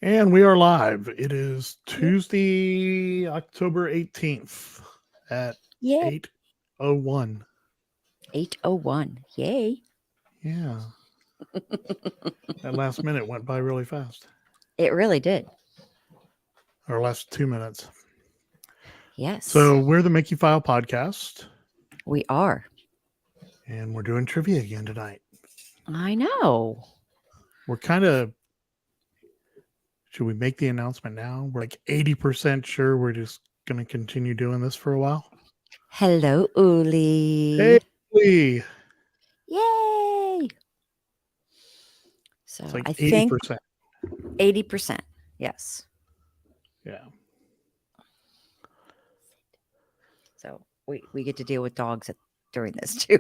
And we are live. It is Tuesday, October 18th at Yeah. 8:01. 8:01. Yay. Yeah, that last minute went by really fast. It really did. Our last 2 minutes. Yes, So we're the Mickey File podcast, we are. and we're doing trivia again tonight. I know. We're kind of, should we make the announcement now? We're like 80% sure we're just going to continue doing this for a while. Hello, Hey, Uli. Lee. Yay. So It's like I think 80%. 80%. Yes. Yeah. So we get to deal with dogs during this too.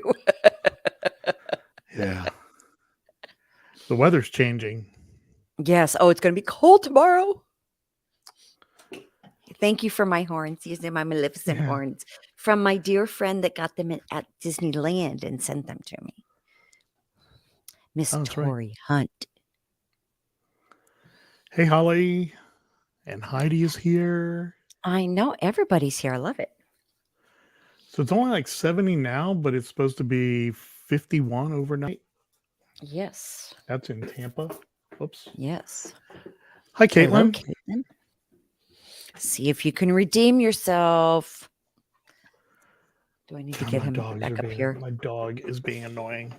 Yeah. The weather's changing. Yes. Oh, it's going to be cold tomorrow. Thank you for my horns. These are my Maleficent Yeah. horns from my dear friend that got them at Disneyland and sent them to me. Miss Oh, that's right. Tori Hunt. Hey, Holly. And Heidi is here. I know everybody's here. I love it. So it's only like 70 now, but it's supposed to be 51 overnight. Yes. That's in Tampa. Oops. Yes. Hi, Hello, Caitlin. Caitlin. See if you can redeem yourself. Do I need to God, get my him dogs back are up being, here? my dog is being annoying.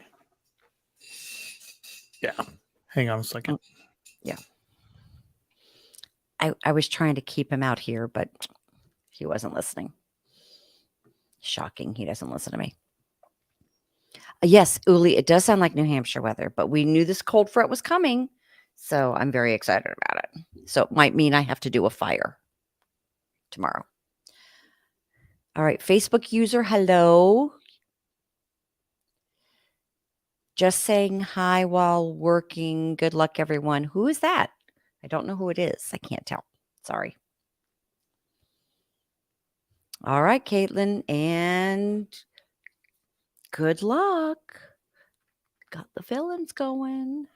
Yeah. Hang on a second. Yeah. I was trying to keep him out here, but he wasn't listening. Shocking. He doesn't listen to me. Yes, Uli, it does sound like New Hampshire weather, but we knew this cold front was coming. So I'm very excited about it. So it might mean I have to do a fire tomorrow. All right. Facebook user, hello. Just saying hi while working. Good luck, everyone. Who is that? I don't know who it is. I can't tell. Sorry. All right, Caitlin, and good luck. Got the villains going.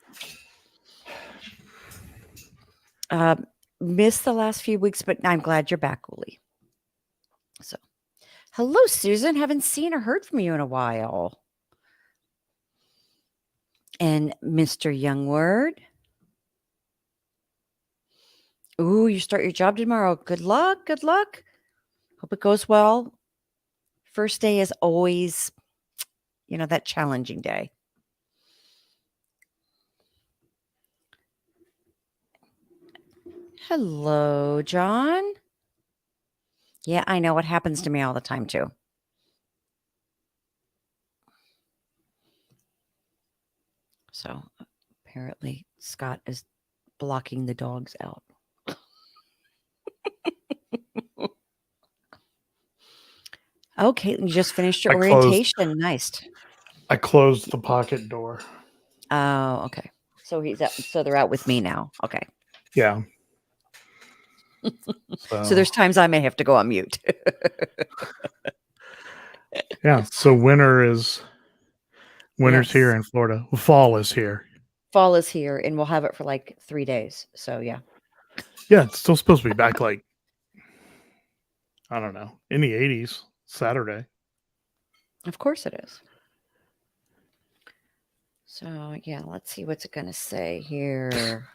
Missed the last few weeks, but I'm glad you're back, Uli. So, hello, Susan. Haven't seen or heard from you in a while. And Mr. Youngword. Ooh, you start your job tomorrow. Good luck. Good luck. Hope it goes well. First day is always, that challenging day. Hello, John. Yeah, I know. It happens to me all the time, too. So apparently Scott is blocking the dogs out. Okay, you just finished your orientation. Nice. I closed the pocket door. Oh, okay. So they're out with me now. Okay. Yeah. So there's times I may have to go on mute. Yeah. So winter's Yes. here in Florida. Fall is here. Fall is here, and we'll have it for like 3 days. So yeah. Yeah, it's still supposed to be back like, I don't know, in the 80s, Saturday. Of course it is. So yeah, let's see what's it going to say here.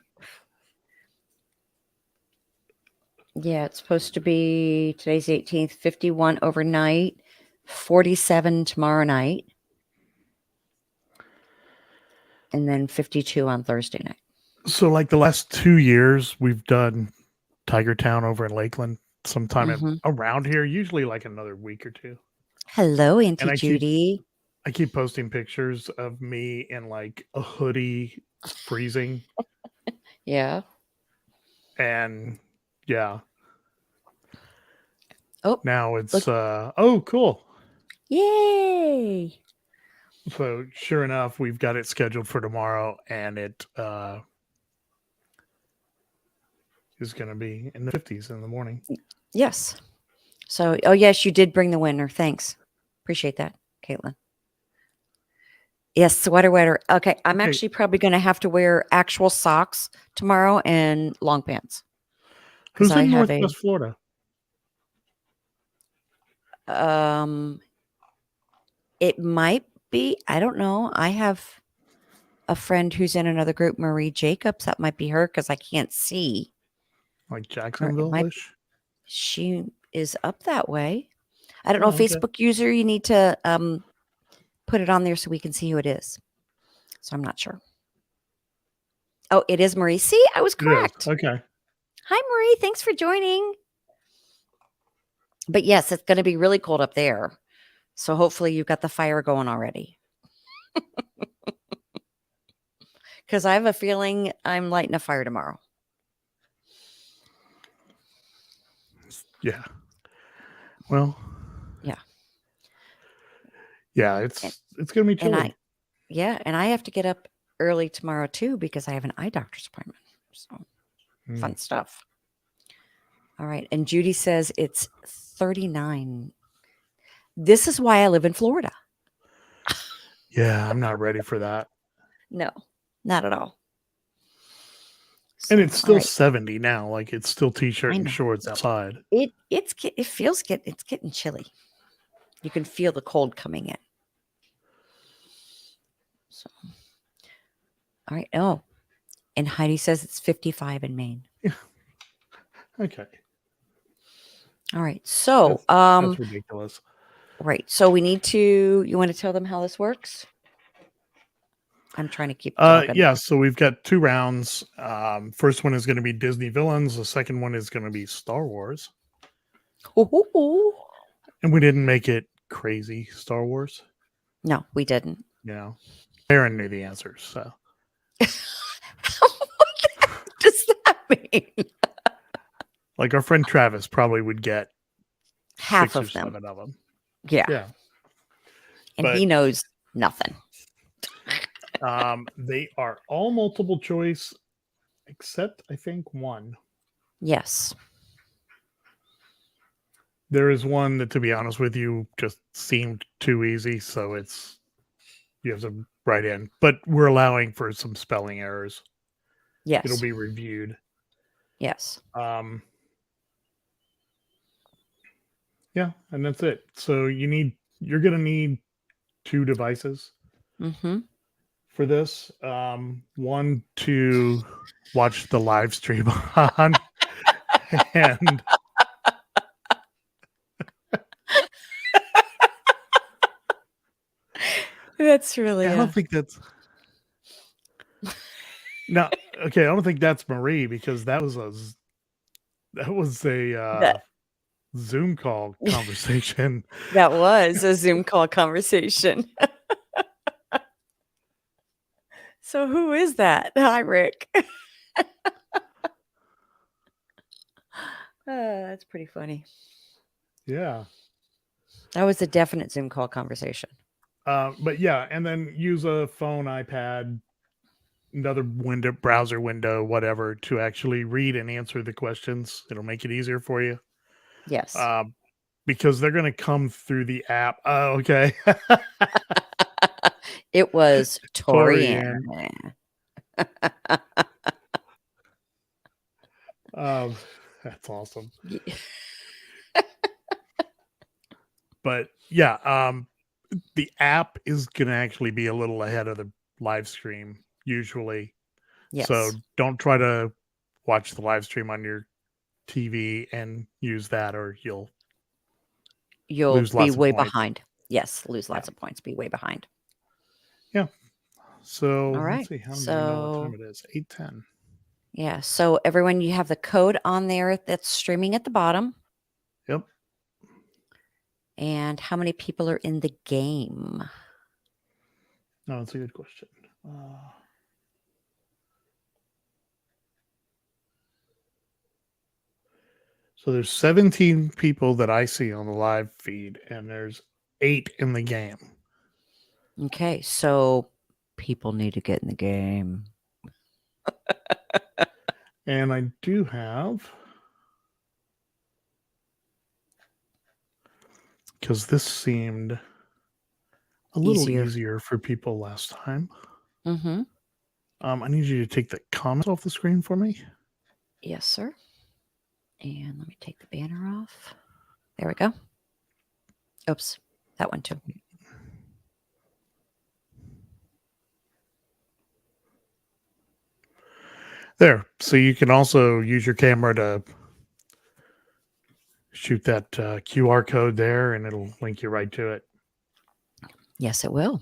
Yeah, it's supposed to be today's 18th, 51 overnight, 47 tomorrow night, and then 52 on Thursday night. So like the last 2 years, we've done Tiger Town over in Lakeland sometime around here, usually like another week or two. Hello, Auntie Judy. I keep posting pictures of me in like a hoodie, freezing. Yeah. And yeah. Oh, now it's oh, cool. Yay. So sure enough, we've got it scheduled for tomorrow, and it is going to be in the 50s in the morning. Yes. So, oh yes, you did bring the winner. Thanks. Appreciate that, Caitlin. Yes, sweater weather. Okay, I'm Okay. actually probably going to have to wear actual socks tomorrow and long pants. Who's I in have Northwest Florida? It might be, I don't know. I have a friend who's in another group, Marie Jacobs. That might be her because I can't see. Like Or it might, Jacksonville-ish? she is up that way. I don't know. Oh, okay. Facebook user, you need to put it on there so we can see who it is. So I'm not sure. Oh, it is Marie. See, I was It is. correct. Okay. Hi, Marie. Thanks for joining. But yes, it's going to be really cold up there. So hopefully you've got the fire going already. Because I have a feeling I'm lighting a fire tomorrow. Yeah. Well. Yeah. Yeah, it's gonna be chilly. And I have to get up early tomorrow too because I have an eye doctor's appointment. So fun stuff. All right. And Judy says it's 39. This is why I live in Florida. Yeah, I'm not ready for that. No, not at all. And it's still right. 70 now. Like it's still t-shirt I and know. shorts outside. It feels it's getting chilly. You can feel the cold coming in. So, all right. Oh, and Heidi says it's 55 in Maine. Yeah. Okay. All right. So, that's ridiculous. Right. So we need to. You want to tell them how this works? I'm trying to keep. Yeah. So we've got 2 rounds. First one is going to be Disney villains. The second one is going to be Star Wars. Ooh. And we didn't make it crazy Star Wars. No, we didn't. Yeah. Aaron knew the answers. So. What does that mean? Like our friend Travis probably would get half 6 or of them. 7 of them. Yeah. Yeah. And he knows nothing. They are all multiple choice, except I think one. Yes. There is one that, to be honest with you, just seemed too easy, so you have to write in. But we're allowing for some spelling errors. Yes. It'll be reviewed. Yes. Yeah, and that's it. So you're gonna need 2 devices for this. One to watch the live stream on, and that's really. I don't think that's. No, okay. I don't think that's Marie because that was a Zoom call conversation. That was a Zoom call conversation. So who is that? Hi, Rick. That's pretty funny. Yeah. That was a definite Zoom call conversation. But yeah, and then use a phone, iPad, another browser window, whatever, to actually read and answer the questions. It'll make it easier for you. Yes. Because they're going to come through the app. Oh, okay. It was Torian. That's awesome. But yeah, the app is going to actually be a little ahead of the live stream usually. Yes. So don't try to watch the live stream on your TV and use that, or you'll be way behind. Yes, lose lots of points, be way behind. Yeah. So all right. Let's see. How do we know what time it is? 8:10. Yeah. So everyone, you have the code on there that's streaming at the bottom. Yep. And how many people are in the game? No, that's a good question. So there's 17 people that I see on the live feed, and there's 8 in the game. Okay, so people need to get in the game. And I do have, because this seemed a little Easier. easier for people last time. Mm-hmm. I need you to take the comments off the screen for me. Yes, sir. And let me take the banner off. There we go. Oops, that one too. There. So you can also use your camera to shoot that QR code there, and it'll link you right to it. Yes, it will.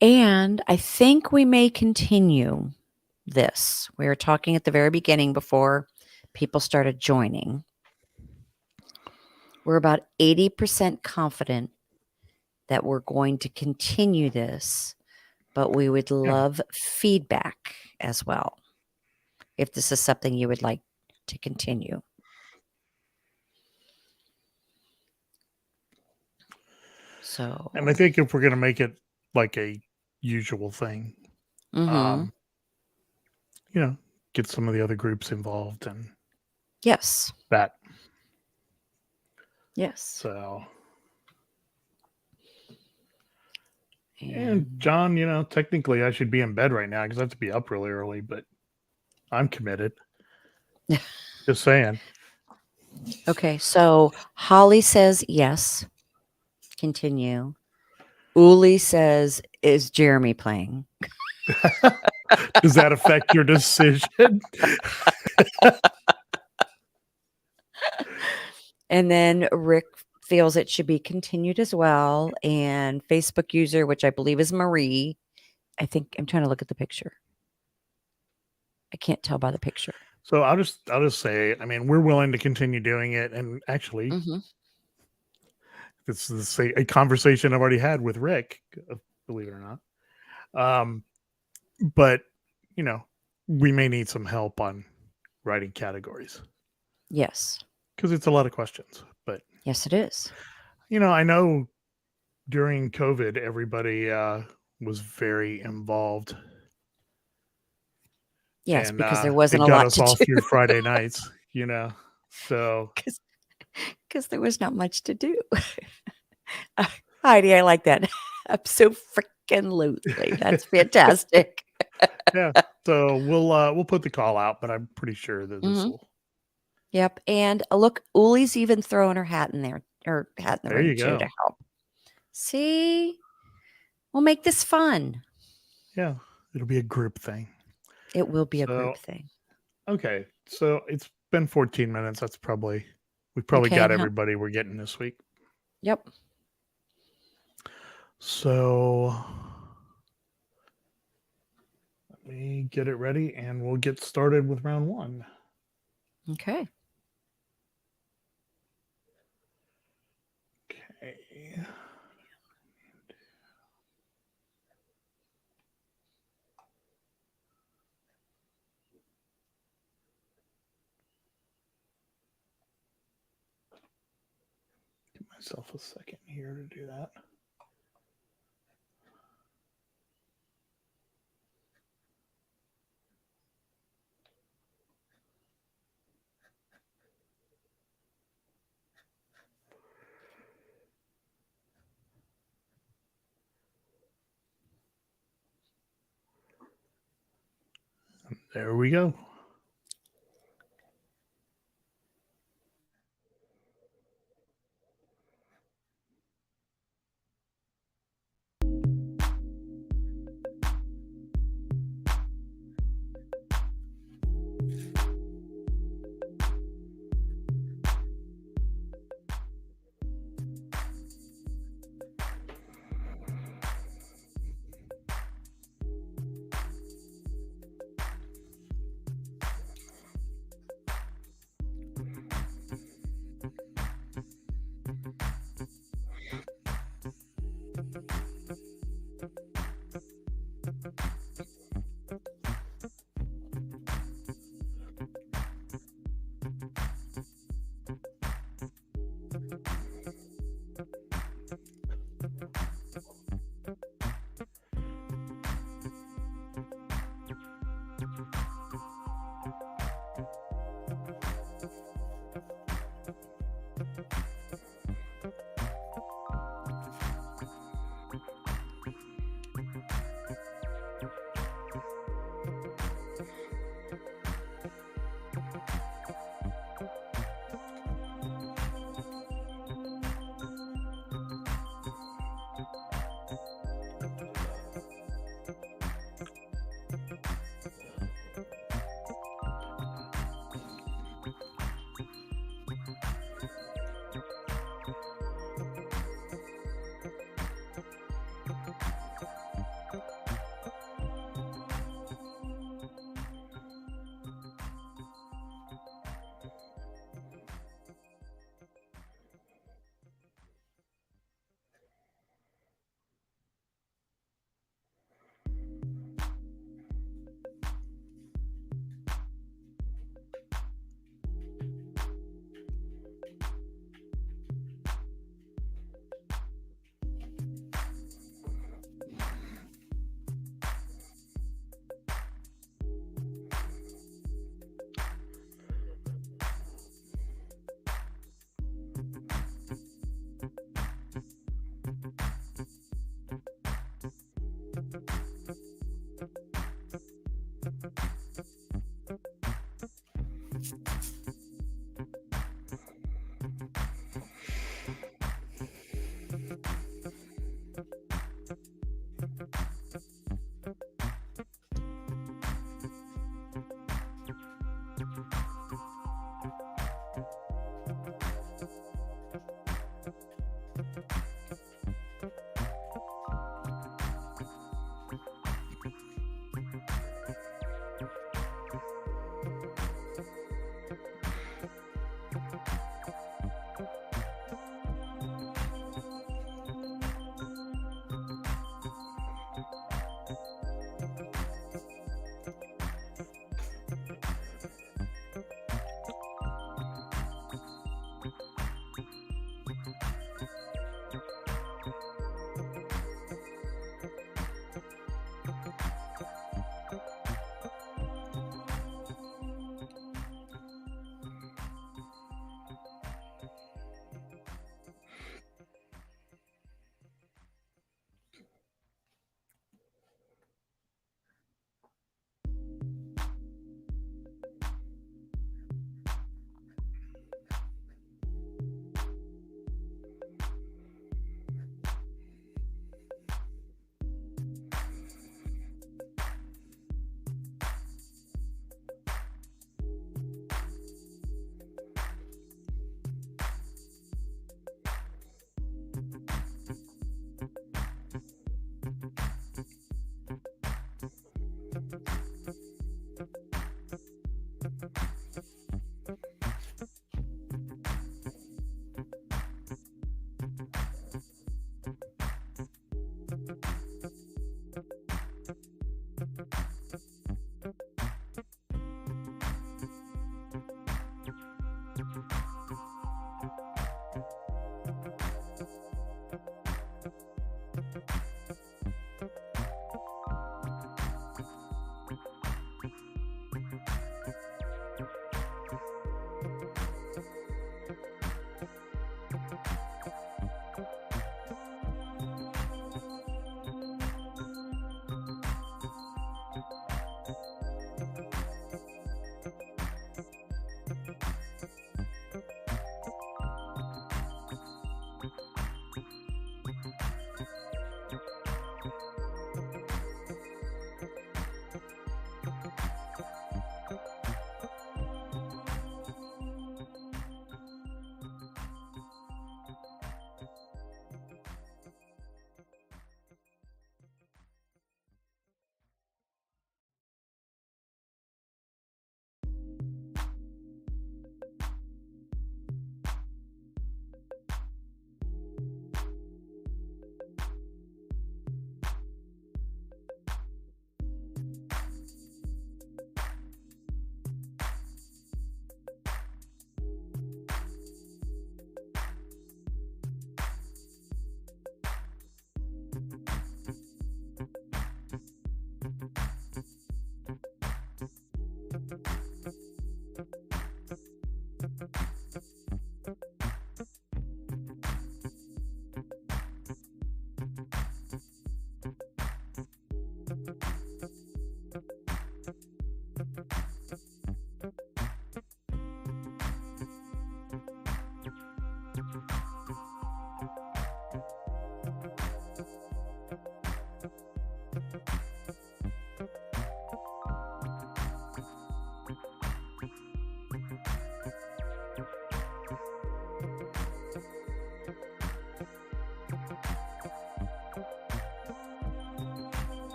And I think we may continue this. We were talking at the very beginning before people started joining. We're about 80% confident that we're going to continue this, but we would love feedback as well if this is something you would like to continue. So, And I think if we're going to make it like a usual thing, mhm. Get some of the other groups involved and Yes. that. Yes. So, and John, technically I should be in bed right now because I have to be up really early, but I'm committed. Just saying. Okay, so Holly says yes. Continue. Uli says, is Jeremy playing? Does that affect your decision? And then Rick feels it should be continued as well. And Facebook user, which I believe is Marie. I think I'm trying to look at the picture. I can't tell by the picture. So I'll just say, I mean, we're willing to continue doing it. And actually, this is a conversation I've already had with Rick, believe it or not. But, we may need some help on writing categories. Yes. Because it's a lot of questions. But yes, it is. I know during COVID, everybody was very involved. Yes, and, because there wasn't a got lot us to all do. through Friday nights, so. Because there was not much to do. Heidi, I like that. Absolutely. That's fantastic. Yeah. So we'll put the call out, but I'm pretty sure that this will. Yep. And look, Uli's even throwing her hat in there, or hat in the ring too, to help. See, we'll make this fun. Yeah, it'll be a group thing. It will be a group thing. Okay, so it's been 14 minutes. We've probably got everybody we're getting this week. Yep. So let me get it ready, and we'll get started with round one. Okay. Okay. Give myself a second here to do that. There we go.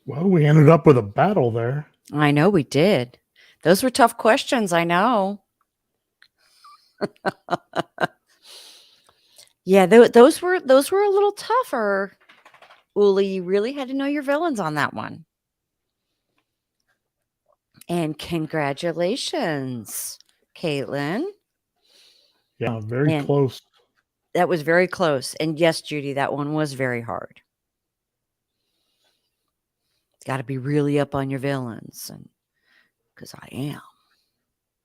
Well, we ended up with a battle there. I know we did. Those were tough questions. I know. Yeah, those were a little tougher. Uli, you really had to know your villains on that one. And congratulations, Caitlin. Yeah, very And close. that was very close. And yes, Judy, that one was very hard. Got to be really up on your villains, and because I am,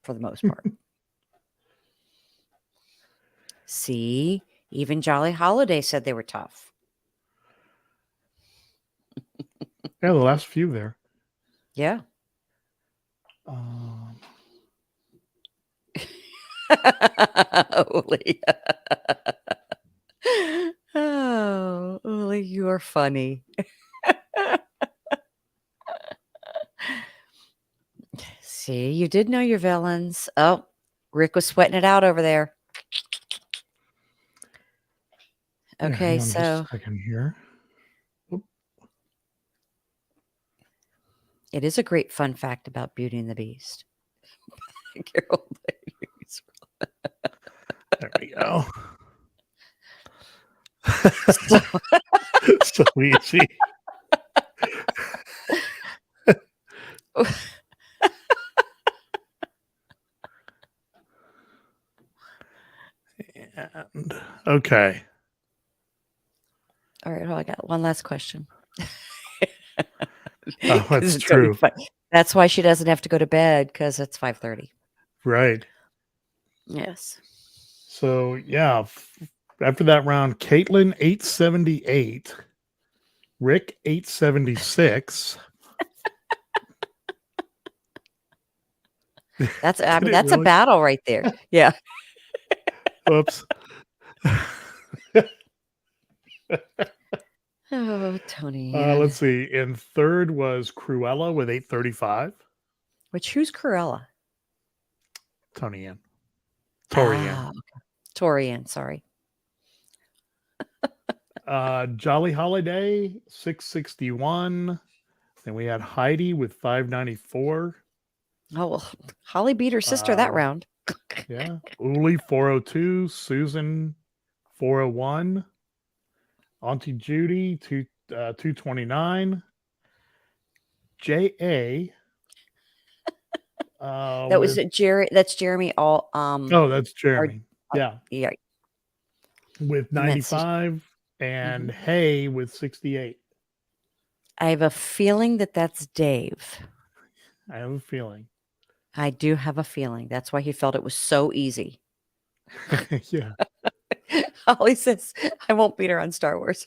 for the most part. See, even Jolly Holiday said they were tough. Yeah, the last few there. Yeah. Uli. Oh, Uli, you are funny. See, you did know your villains. Oh, Rick was sweating it out over there. Yeah, Okay, hang on just so a second here. it is a great fun fact about Beauty and the Beast. Carol Bailey's. There we go. So, So easy. And okay. all right, well, I got one last question. Oh, 'Cause that's it's gonna be true. fun. That's why she doesn't have to go to bed, because it's 5:30. Right. Yes. So yeah, after that round, Caitlin 878, Rick 876. That's Did it that's a really? battle right there. Yeah. Oops. Oh, Tony Ann. Let's see. In third was Cruella with 835. Which who's Cruella? Tony Ann. Tori Ann. Ah, okay. Tori Ann, sorry. Jolly Holiday 661. Then we had Heidi with 594. Oh, well, Holly beat her sister that round. Yeah. Uli 402. Susan 401. Auntie Judy 229. J.A. That was Jerry. That's Jeremy. All oh, that's Jeremy. Yeah. Yeah. With I meant Sus- 95 and Hay with 68. I have a feeling that that's Dave. I have a feeling. I do have a feeling. That's why he felt it was so easy. Yeah. Holly says, I won't beat her on Star Wars.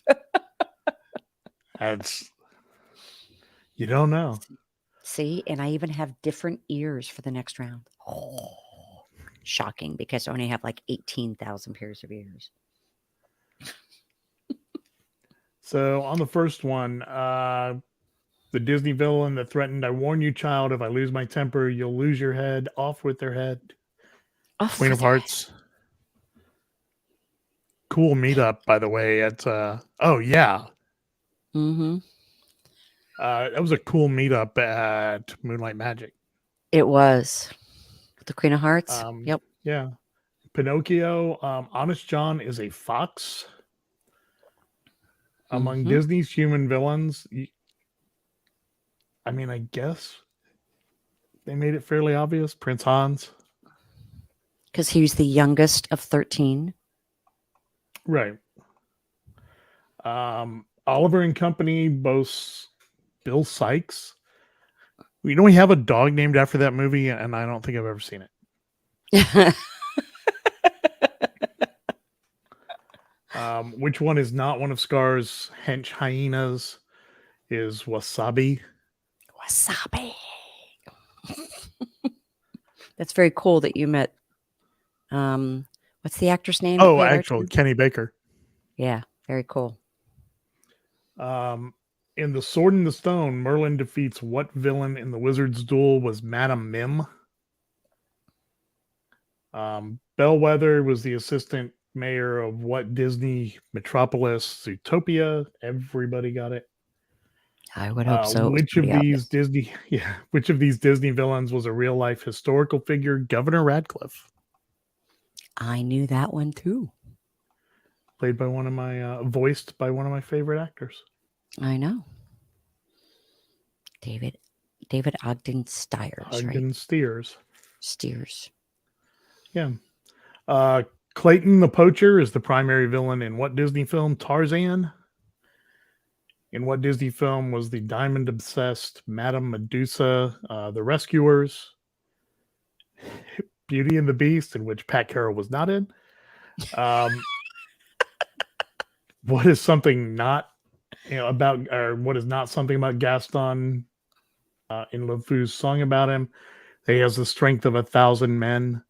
That's, you don't know. See, and I even have different ears for the next round. Oh, shocking, because I only have like 18,000 pairs of ears. So on the first one, the Disney villain that threatened, I warn you, child, if I lose my temper, you'll lose your head. Off with their head. Off Queen with of their Hearts. Cool meetup, by the way. At oh yeah. Mm-hmm. That was a cool meetup at Moonlight Magic. It was. The Queen of Hearts. Yep. Yeah. Pinocchio. Honest John is a fox. Among Disney's human villains, I mean, I guess they made it fairly obvious. Prince Hans. Because he was the youngest of 13. Right. Oliver and Company boasts Bill Sykes. We have a dog named after that movie, and I don't think I've ever seen it. Which one is not one of Scar's hench hyenas? Is Wasabi. Wasabi. That's very cool that you met. What's the actor's name? Oh, actually, Kenny Baker. Yeah, very cool. In The Sword in the Stone, Merlin defeats what villain in the Wizard's Duel was Madame Mim? Bellwether was the assistant mayor of what Disney metropolis? Zootopia. Everybody got it. I would hope so. It was Which of pretty these obvious. Disney, yeah, which of these Disney villains was a real life historical figure? Governor Radcliffe, I knew that one too. played by one of my, voiced by one of my favorite actors. I know. David Ogden Stiers, right? Ogden Steers. Steers. Yeah. Uh, Clayton the Poacher is the primary villain in what Disney film? Tarzan. In what Disney film was the diamond obsessed Madame Medusa the Rescuers? Beauty and the Beast, in which Pat Carroll was not in. Um, what is something not about, or what is not something about Gaston in LeFou's song about him? He has the strength of 1,000 men.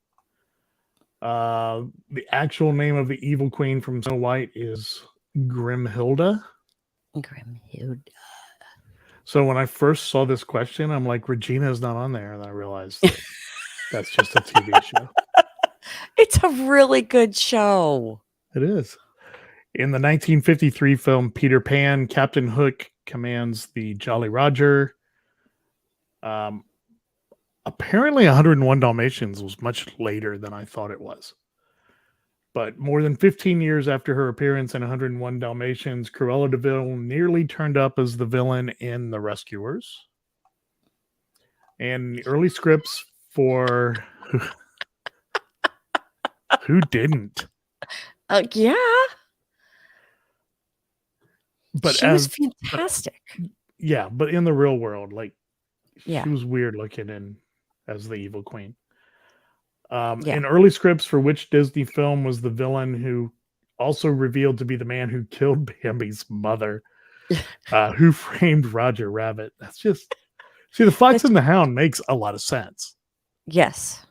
The actual name of the evil queen from Snow White is Grimhilda. Grimhilda. So when I first saw this question, I'm like, Regina is not on there, and I realized that that's just a TV show. It's a really good show. It is. In the 1953 film Peter Pan, Captain Hook commands the Jolly Roger. Apparently 101 Dalmatians was much later than I thought it was. But more than 15 years after her appearance in 101 Dalmatians, Cruella de Vil nearly turned up as the villain in The Rescuers. And the early scripts for who didn't? Yeah. But she was fantastic. Yeah, but in the real world, like, Yeah. she was weird looking in as the evil queen. Yeah. In early scripts for which Disney film was the villain who also revealed to be the man who killed Bambi's mother? Who Framed Roger Rabbit? That's just, see, The Fox and the Hound makes a lot of sense. Yes.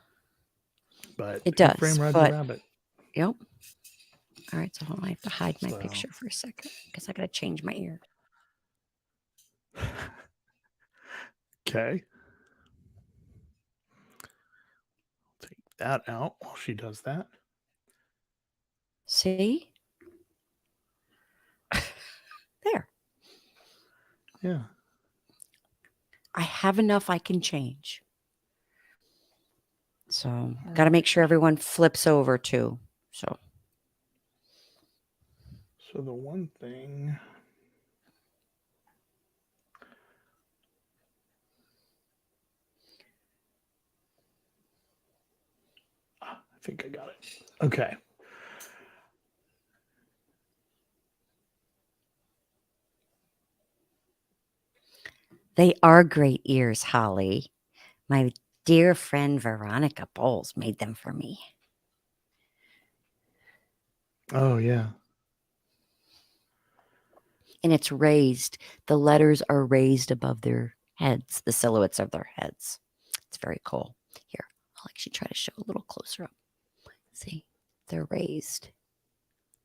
But it Who does. Framed Roger Rabbit? Yep. All right, so I have to hide my picture for a second because I got to change my ear. Okay. Take that out while she does that. See? There. Yeah. I have enough I can change. So, got to make sure everyone flips over too. So the one thing. I think I got it. Okay. they are great ears, Holly. My dear friend Veronica Bowles made them for me. Oh, yeah. And it's raised. The letters are raised above their heads, the silhouettes of their heads. It's very cool. Here, I'll actually try to show a little closer up. See, they're raised.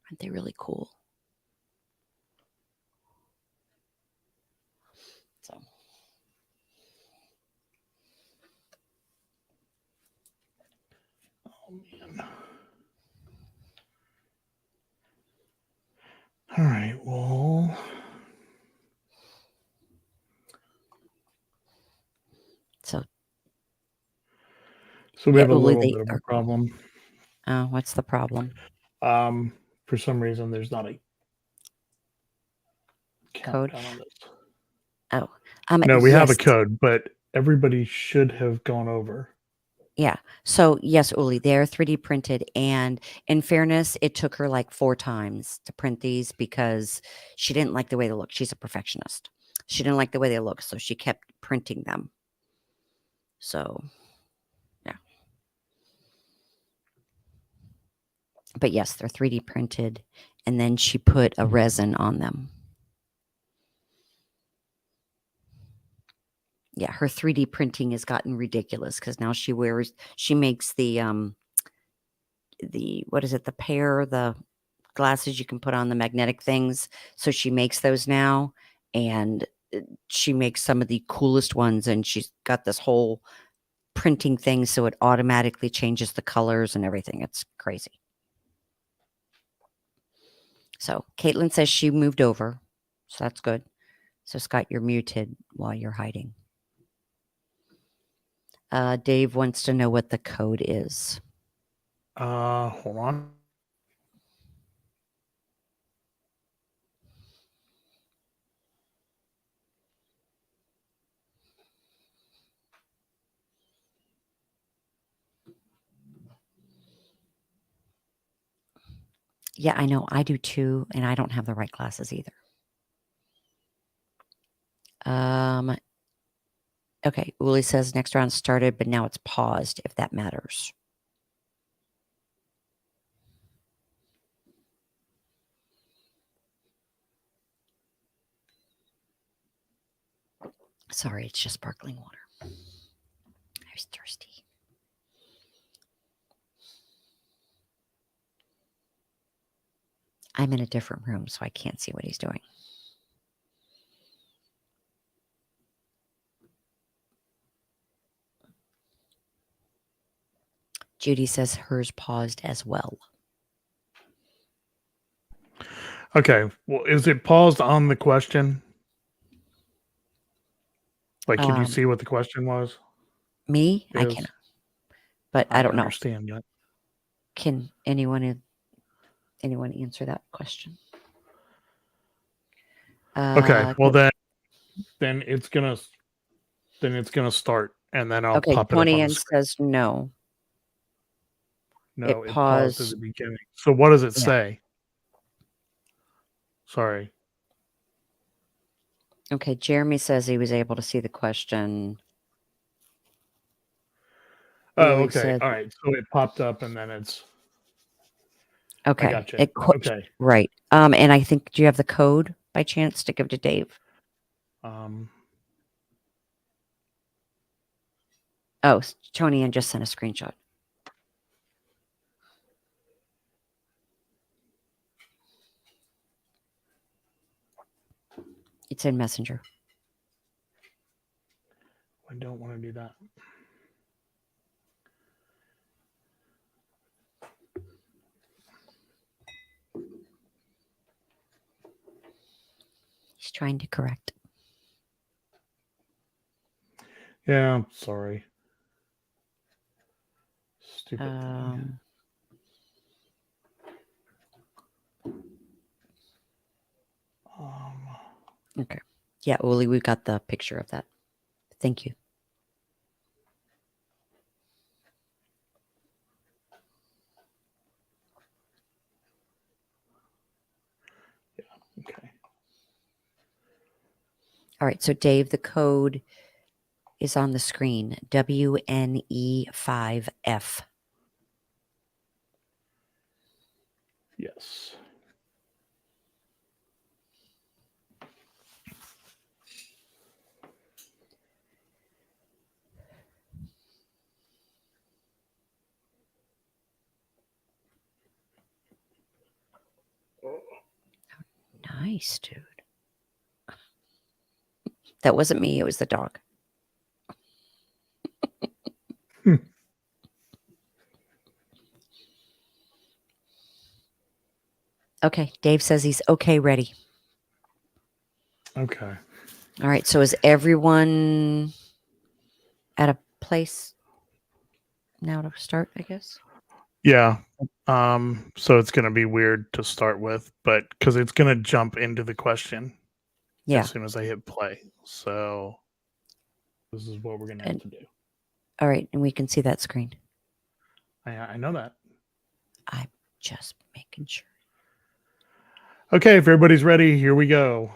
Aren't they really cool? So. Oh, man. All right, well. So we have a little bit of a problem. Oh, what's the problem? For some reason, there's not a code on this. Oh, no, we have a code, but everybody should have gone over. Yeah. So yes, Uli, they're 3D printed, and in fairness, it took her like 4 times to print these because she didn't like the way they look. She's a perfectionist. She didn't like the way they look, so she kept printing them. So, yeah. But yes, they're 3D printed, and then she put a resin on them. Yeah, her 3D printing has gotten ridiculous because now she makes the what is it? The glasses you can put on the magnetic things. So she makes those now, and she makes some of the coolest ones, and she's got this whole printing thing so it automatically changes the colors and everything. It's crazy. So Caitlin says she moved over, so that's good. So, Scott, you're muted while you're hiding. Dave wants to know what the code is. Hold on. Yeah, I know. I do too, and I don't have the right glasses either. Okay, Uli says next round started, but now it's paused, if that matters. Sorry, it's just sparkling water. I was thirsty. I'm in a different room, so I can't see what he's doing. Judy says hers paused as well. Okay. Well, is it paused on the question? Like, can you see what the question was? Me? I Is cannot. But I don't know. understand yet. Can anyone answer that question? Okay. Well, then it's gonna start, and then I'll okay. pop it up on Tony the Ann screen. says no. No, it it paused at paused. the beginning. So what does it Yeah. say? Sorry. Okay, Jeremy says he was able to see the question. Oh, Uli okay. said- All right. So it popped up, and then it's Okay. gotcha. Okay. Right. And I think, do you have the code by chance to give to Dave? Oh, Tony Ann just sent a screenshot. It's in Messenger. I don't want to do that. He's trying to correct. Yeah, I'm sorry. Stupid thing. Okay. Yeah, Uli, we got the picture of that. Thank you. Yeah. Okay. All right. So, Dave, the code is on the screen. WNE5F. Yes. Nice, dude. That wasn't me. It was the dog. Okay. Dave says he's okay, ready. Okay. All right. So is everyone at a place now to start, I guess? Yeah. So it's gonna be weird to start with, but because it's gonna jump into the question Yeah. as soon as I hit play. So this is what we're gonna have to do. All right. And we can see that screen. I know that. I'm just making sure. Okay, if everybody's ready, here we go.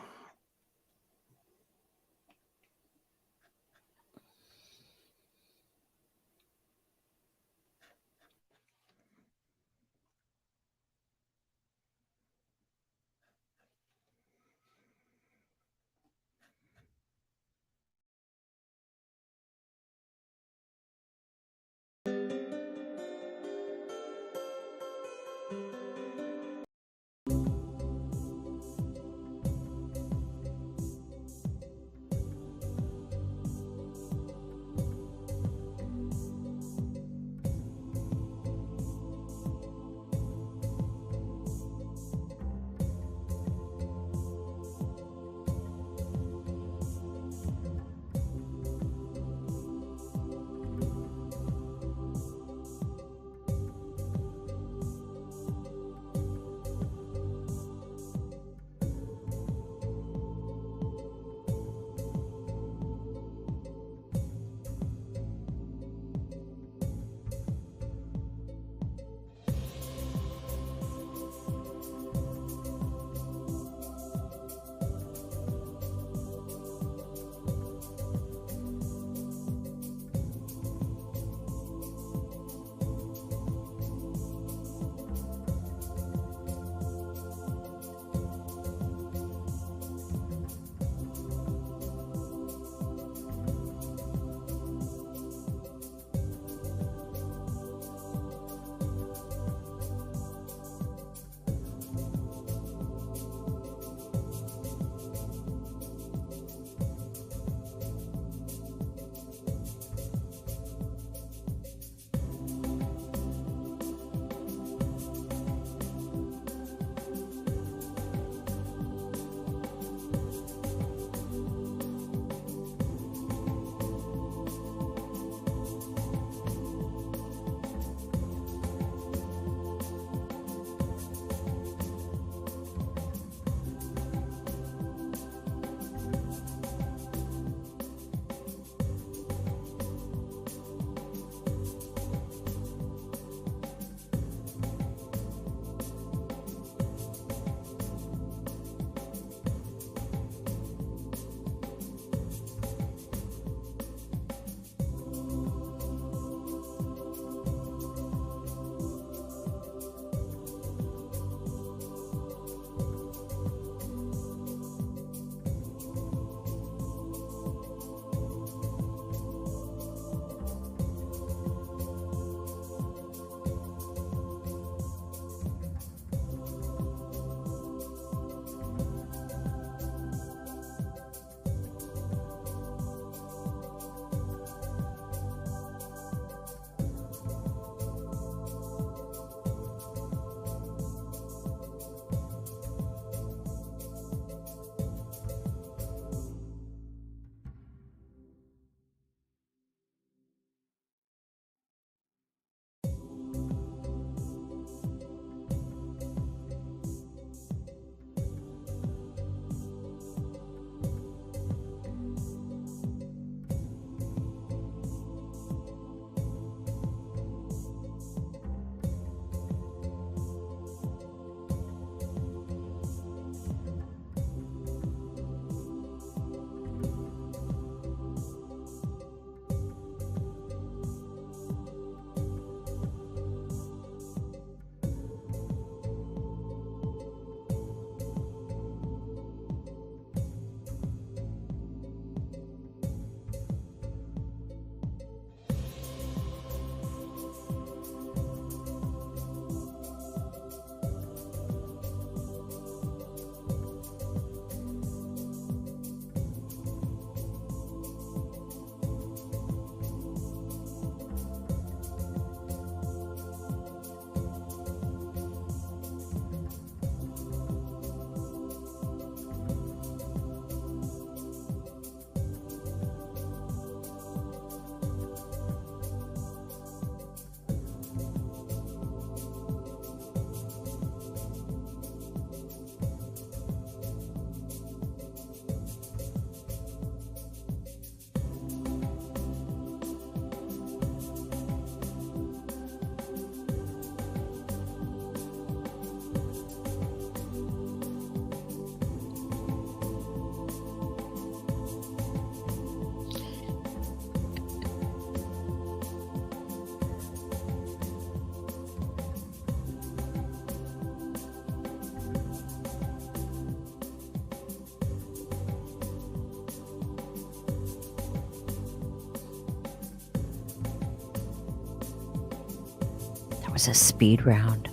was a speed round.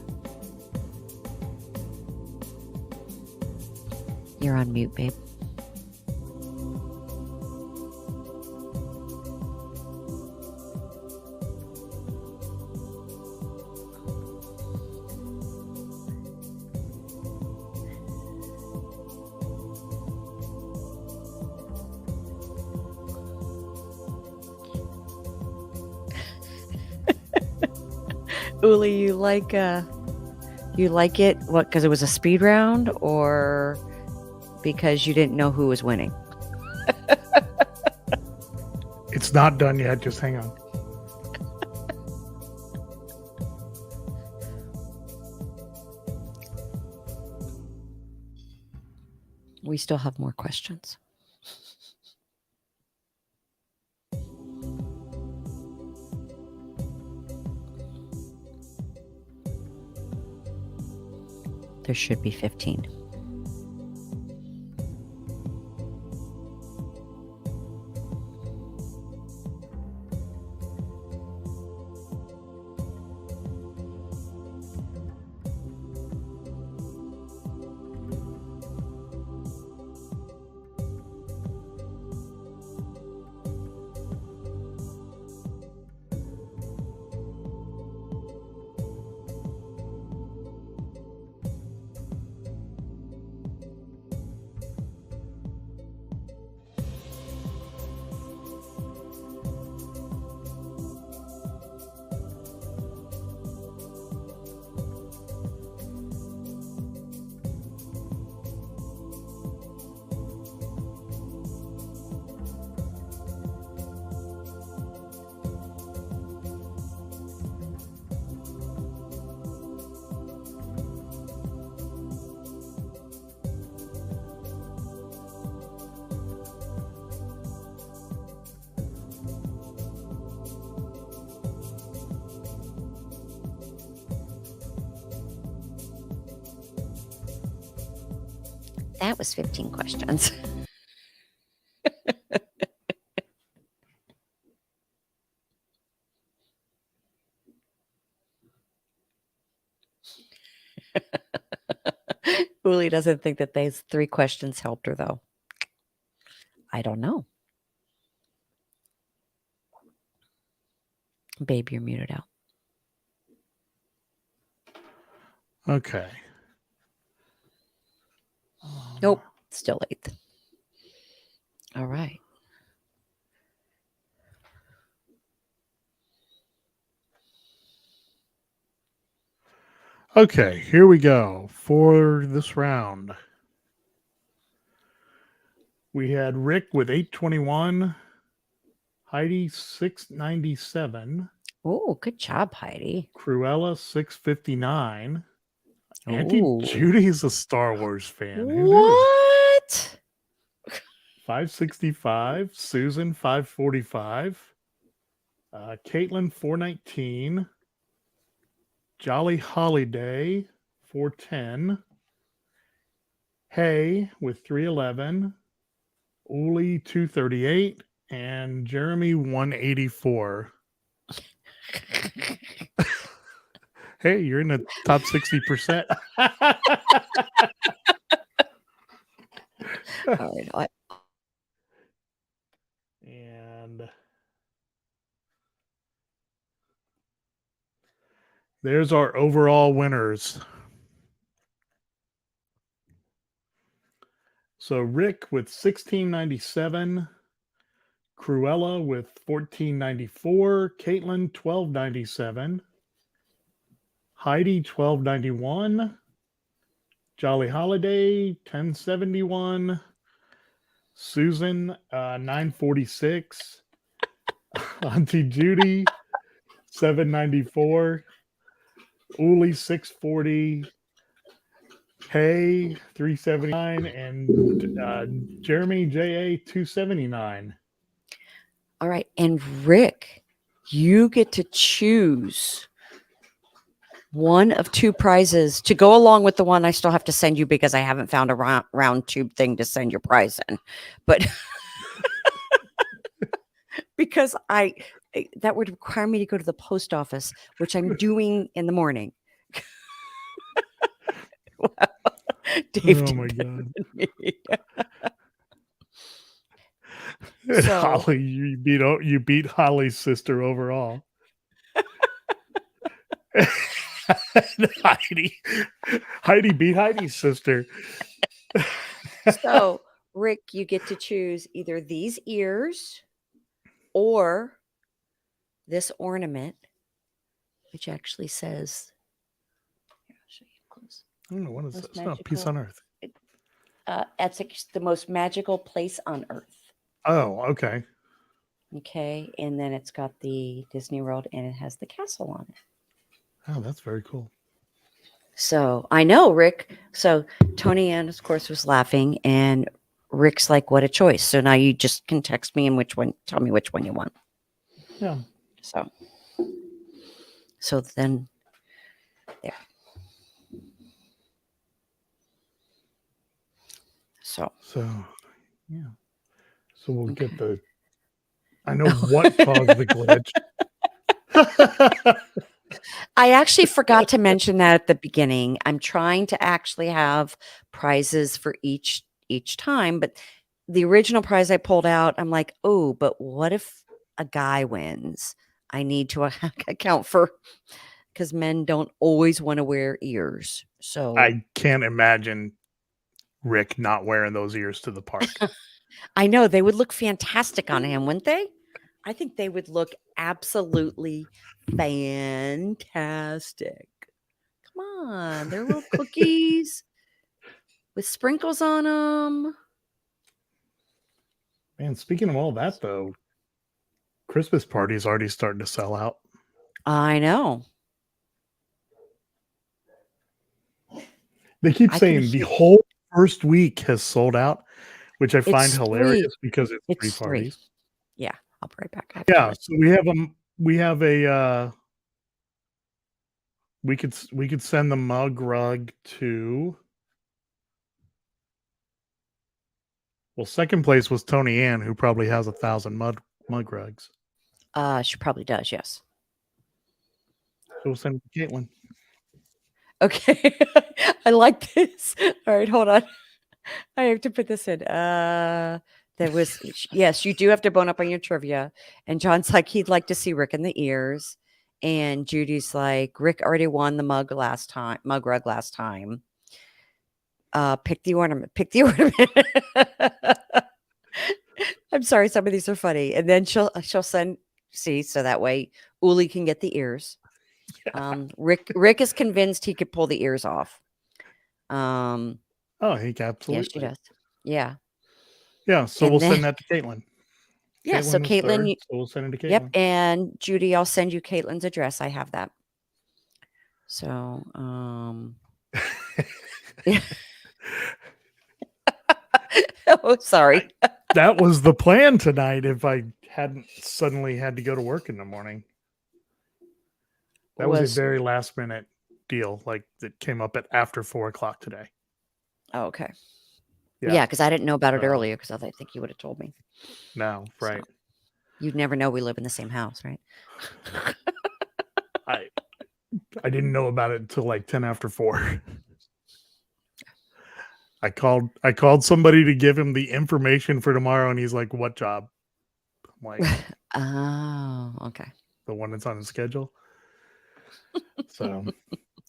You're on mute, babe. Uli, you like it? What? Because it was a speed round, or because you didn't know who was winning? It's not done yet. Just hang on. We still have more questions. There should be 15. That was 15 questions. Uli doesn't think that these 3 questions helped her, though. I don't know. Babe, you're muted out. Okay. Nope, still 8th. All right. Okay, here we go for this round. We had Rick with 821, Heidi 697, Oh, good job, Heidi. Cruella 659. Auntie Ooh. Judy's a Star Wars fan. Who knew? What? 565, Susan 545, Caitlin 419, Jolly Holiday 410, Hay with 311, Uli 238, and Jeremy 184. Hey, you're in the top 60%. All right. And there's our overall winners. So Rick with 1697, Cruella with 1494, Caitlin 1297, Heidi 1291, Jolly Holiday 1071, Susan 946, Auntie Judy 794, Uli 640, Hay 379, and Jeremy JA 279. All right. And Rick, you get to choose one of 2 prizes to go along with the one I still have to send you because I haven't found a round tube thing to send your prize in. But because that would require me to go to the post office, which I'm doing in the morning. Dave Oh did my better god. than me. And So Holly, you beat Holly's sister overall. Heidi. Heidi beat Heidi's sister. So, Rick, you get to choose either these ears or this ornament, which actually says, here, I'll show you close. I don't know what is Most this. Oh, peace on magical. earth. It's the most magical place on earth. Oh, okay. Okay. And then it's got the Disney World and it has the castle on it. Oh, that's very cool. So I know, Rick. So Tony Ann, of course, was laughing, and Rick's like, "What a choice!" So now you just can text me and tell me which one you want. Yeah. So then, there. So Yeah. So we'll Okay. get the. I know what caused the glitch. I actually forgot to mention that at the beginning. I'm trying to actually have prizes for each time, but the original prize I pulled out, I'm like, oh, but what if a guy wins? I need to account for because men don't always want to wear ears. So I can't imagine Rick not wearing those ears to the park. I know they would look fantastic on him, wouldn't they? I think they would look absolutely fantastic. Come on, they're little cookies with sprinkles on them. Man, speaking of all that though, Christmas party is already starting to sell out. I know. They keep I can saying the hear whole first week has sold out, which I find it's 3. hilarious because it's 3 It's 3. parties. Yeah, I'll be right back. I have to Yeah, look. so we have a we could send the mug rug to well, second place was Tony Ann, who probably has 1,000 mug rugs. She probably does, yes. So we'll send it to Caitlin. Okay. I like this. All right, hold on. I have to put this in. There was yes, you do have to bone up on your trivia. And John's like, he'd like to see Rick in the ears. And Judy's like, Rick already won the mug rug last time. Pick the ornament. Pick the ornament. I'm sorry, some of these are funny. And then she'll send so that way Uli can get the ears. Rick is convinced he could pull the ears off. Oh, he absolutely. Yes, she does. Yeah. Yeah, so And we'll then- send that to Caitlin. Yeah, so was Caitlin, third, so we'll send it to Caitlin. Yep, and Judy, I'll send you Caitlin's address. I have that. So, oh, sorry. That was the plan tonight if I hadn't suddenly had to go to work in the morning. That was a very last minute deal, like that came up at after 4 o'clock today. Oh, okay. Yeah. Yeah, because I didn't know about it So- earlier because I think you would have told me. No, right. So, you'd never know we live in the same house, right? I didn't know about it until like 10 after 4. I called somebody to give him the information for tomorrow, and he's like, "What job?" I'm like, Oh, okay. "The one that's on the schedule." So,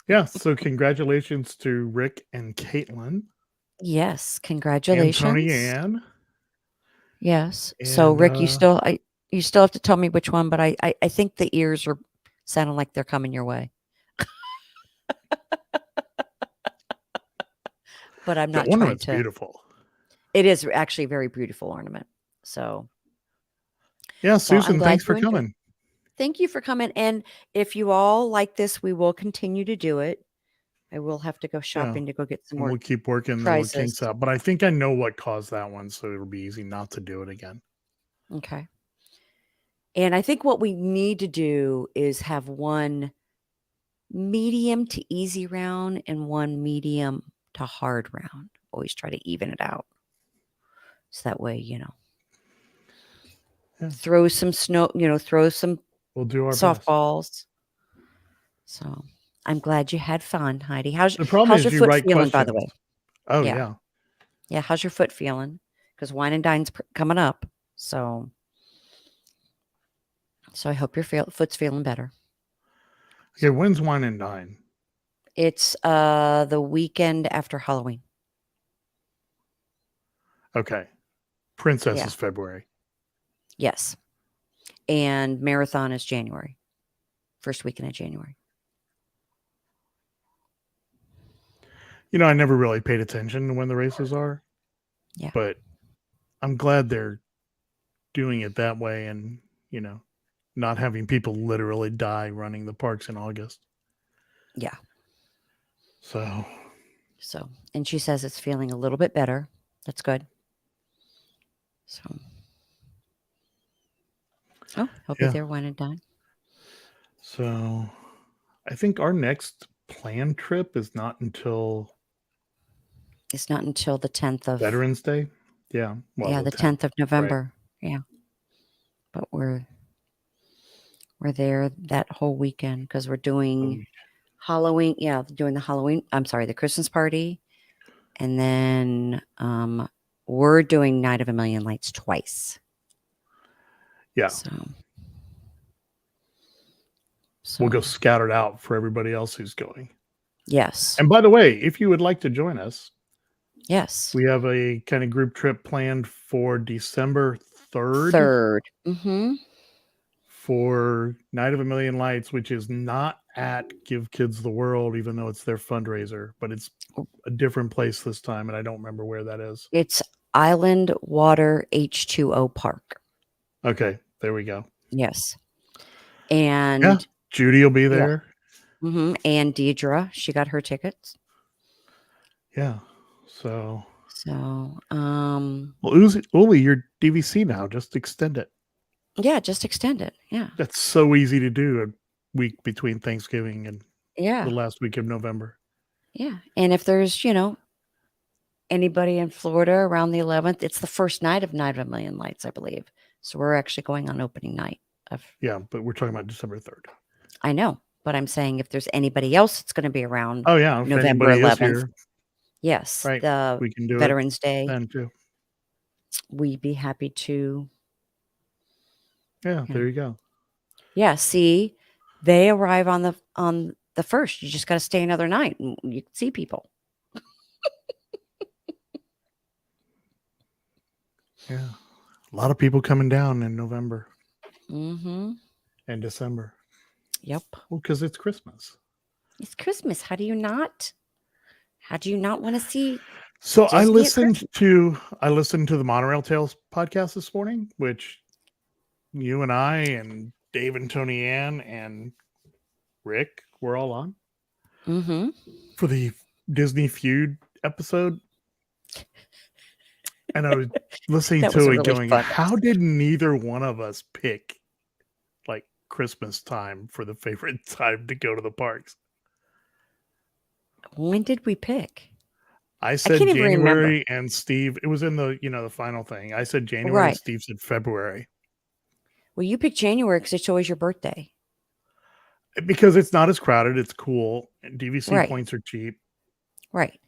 yeah. So, congratulations to Rick and Caitlin Yes, and congratulations. Tony Ann. Yes. So, And, Rick, you still have to tell me which one, but I think the ears are sounding like they're coming your way. But I'm the not trying ornament's to. beautiful. It is actually a very beautiful ornament. So, Yeah, Susan, glad thanks for you enjoyed- coming. thank you for coming. And if you all like this, we will continue to do it. I will have to go shopping to go get some And more. we'll keep working the little prizes. kinks out. But I think I know what caused that one, so it'll be easy not to do it again. Okay. And I think what we need to do is have one medium to easy round and one medium to hard round. Always try to even it out. So that way, Yeah. throw some snow, throw some We'll do our best. softballs. So I'm glad you had fun, Heidi. How's The problem how's is your you foot write feeling, by the questions. way? Oh Yeah. yeah. Yeah, how's your foot feeling? Because wine and dine's coming up. So I hope your foot's feeling better. Okay, when's Wine and Dine? It's the weekend after Halloween. Okay. Princess Yeah. is February. Yes. And marathon is January. First weekend of January. I never really paid attention to when the races are. Yeah. But I'm glad they're doing it that way and, not having people literally die running the parks in August. Yeah. So, and she says it's feeling a little bit better. That's good. So, hope you're there, wine and dine. So, I think our next planned trip is not until It's not until the 10th of Veterans Day. Yeah. Well, the 10th of November. Right. Yeah. But we're there that whole weekend because we're doing Halloween. Yeah, doing the Halloween. I'm sorry, the Christmas party. And then we're doing Night of a Million Lights twice. Yeah. So We'll go scout it out for everybody else who's going. Yes. And by the way, if you would like to join us, yes, we have a kind of group trip planned for December 3rd. 3rd. Mm-hmm. For Night of a Million Lights, which is not at Give Kids the World, even though it's their fundraiser, but it's a different place this time, and I don't remember where that is. It's Island Water H2O Park. Okay, there we go. Yes. And Judy will be there. Yeah. Mm-hmm. And Deidre, she got her tickets. Yeah. So well, Uli, you're DVC now. Just extend it. Yeah, just extend it. Yeah. That's so easy to do a week between Thanksgiving and the last week of November. Yeah. And if there's, anybody in Florida around the 11th, it's the first night of Night of a Million Lights, I believe. So we're actually going on opening night of. Yeah, but we're talking about December 3rd. I know, but I'm saying if there's anybody else that's going to be around. Oh yeah, November 11th. Yes, right. We can do Veterans Day. Then too. We'd be happy to. Yeah, there you go. Yeah, see, they arrive on the 1st. You just got to stay another night and you can see people. Yeah, a lot of people coming down in November. Mm-hmm. And December. Yep. Well, because it's Christmas. It's Christmas. How do you not want to see? So Disney I listened to the Monorail Tales podcast this morning, which you and I and Dave and Tony Ann and Rick were all on for the Disney Feud episode. And I was listening to it really going, how did neither one of us pick like Christmas time for the favorite time to go to the parks? When did we pick? I said January and Steve, it was in the, the final thing. I said January and Steve said February. Well, you picked January because it's always your birthday. Because it's not as crowded. It's cool. And DVC points are cheap. Right.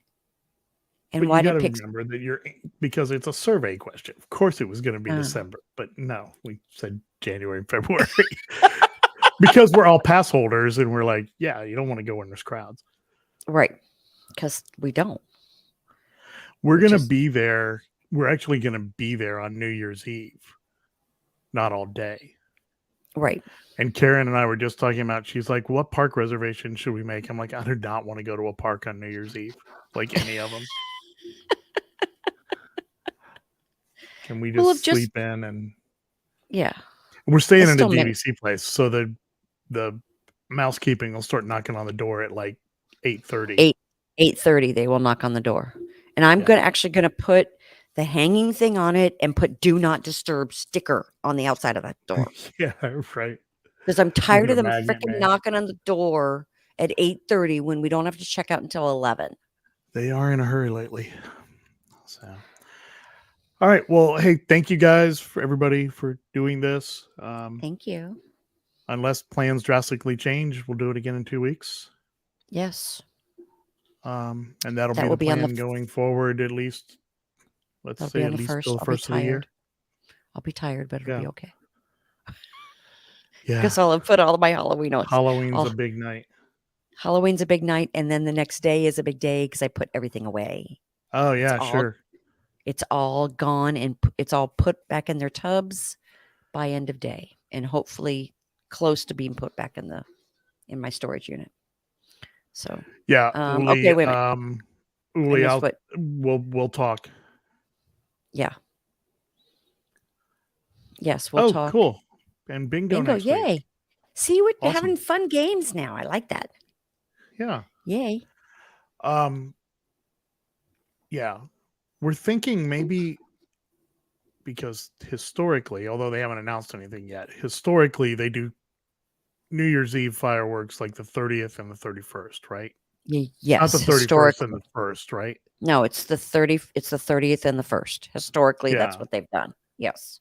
And but why you got to pick... remember that because it's a survey question. Of course it was going to be December, but no, we said January and February because we're all pass holders and we're like, yeah, you don't want to go when there's crowds. Right. Because we don't. We're going to be there. We're actually going to be there on New Year's Eve. Not all day. Right. And Karen and I were just talking about, she's like, what park reservation should we make? I'm like, I do not want to go to a park on New Year's Eve. Like any of them. Can we just sleep in and we're staying in a DVC place, so the mousekeeping will start knocking on the door at like 8:30. 8:30 they will knock on the door, and I'm actually gonna put the hanging thing on it and put "Do Not Disturb" sticker on the outside of that door. Yeah, right. Because I'm tired of them freaking knocking on the door at 8:30 when we don't have to check out until 11. They are in a hurry lately. So, All right. Well, hey, thank you guys for everybody for doing this. Thank you. Unless plans drastically change, we'll do it again in 2 weeks. Yes. And that'll That be will the be on the plan going forward, at least. Let's That'll say be at on the least first. till the I'll be first of the year. tired. I'll be tired, but it'll Yeah. be okay. Yeah. Because I'll have put all of my Halloween on. Halloween's a big night. Halloween's a big night, and then the next day is a big day because I put everything away. Oh yeah, all- sure. It's all gone and it's all put back in their tubs by end of day, and hopefully close to being put back in my storage unit. So Yeah. Uli, okay, wait a minute. Uli, missed what- we'll talk. Yeah. Yes, we'll talk. Cool. And bingo next yay! week. See, we're Awesome. having fun games now. I like that. Yeah. Yay! Yeah. We're thinking maybe because historically, although they haven't announced anything yet, historically they do New Year's Eve fireworks like the 30th and the 31st, right? Yes, Not the 31st and the 1st, right? No, it's the 30th and the 1st. Historically, that's Yeah. what they've done. Yes.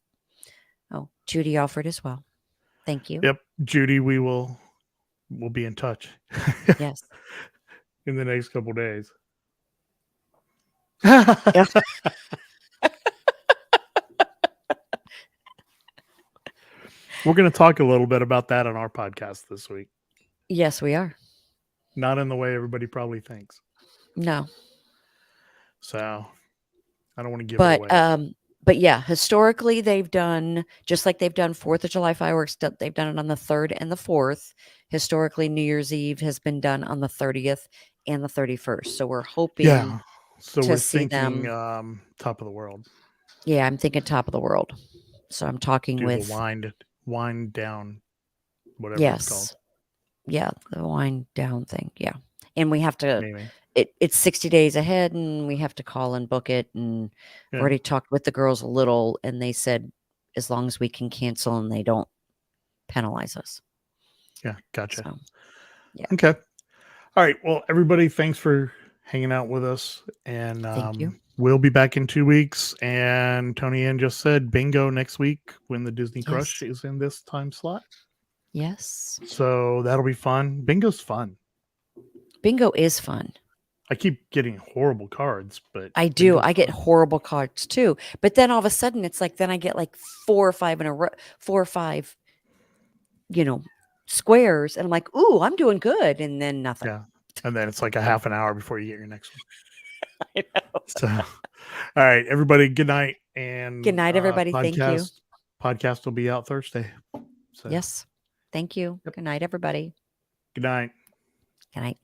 Oh, Judy offered as well. Thank you. Yep. Judy, we'll be in touch. Yes. In the next couple days. We're going to talk a little bit about that on our podcast this week. Yes, we are. Not in the way everybody probably thinks. No. So I don't want to give it away. But yeah, historically they've done just like they've done 4th of July fireworks. They've done it on the 3rd and the 4th. Historically, New Year's Eve has been done on the 30th and the 31st. So we're hoping. Yeah. So to we're see thinking them. top of the world. Yeah, I'm thinking top of the world. So I'm talking Do with the wind down, whatever it's called. yes. Yeah, the wind down thing. Yeah. And we have to Maybe. it's 60 days ahead and we have to call and book it. And Yeah. I've already talked with the girls a little and they said as long as we can cancel and they don't penalize us. Yeah, gotcha. So, yeah. Okay. All right. Well, everybody, thanks for hanging out with us. And Thank you. we'll be back in 2 weeks. And Tony Ann just said bingo next week when the Disney Crush is in this time slot. Yes. So that'll be fun. Bingo's fun. Bingo is fun. I keep getting horrible cards, but I do. bingo's I get fun. horrible cards too. But then all of a sudden it's like then I get like 4 or 5 in a row, 4 or 5, squares. And I'm like, ooh, I'm doing good. And then nothing. Yeah. And then it's like a half an hour before you get your next one. I know. So, all right, everybody, good night. And Good night, everybody. Thank you. Podcast will be out Thursday. So, Yes. Thank you. Good night, everybody. Good night. Good night.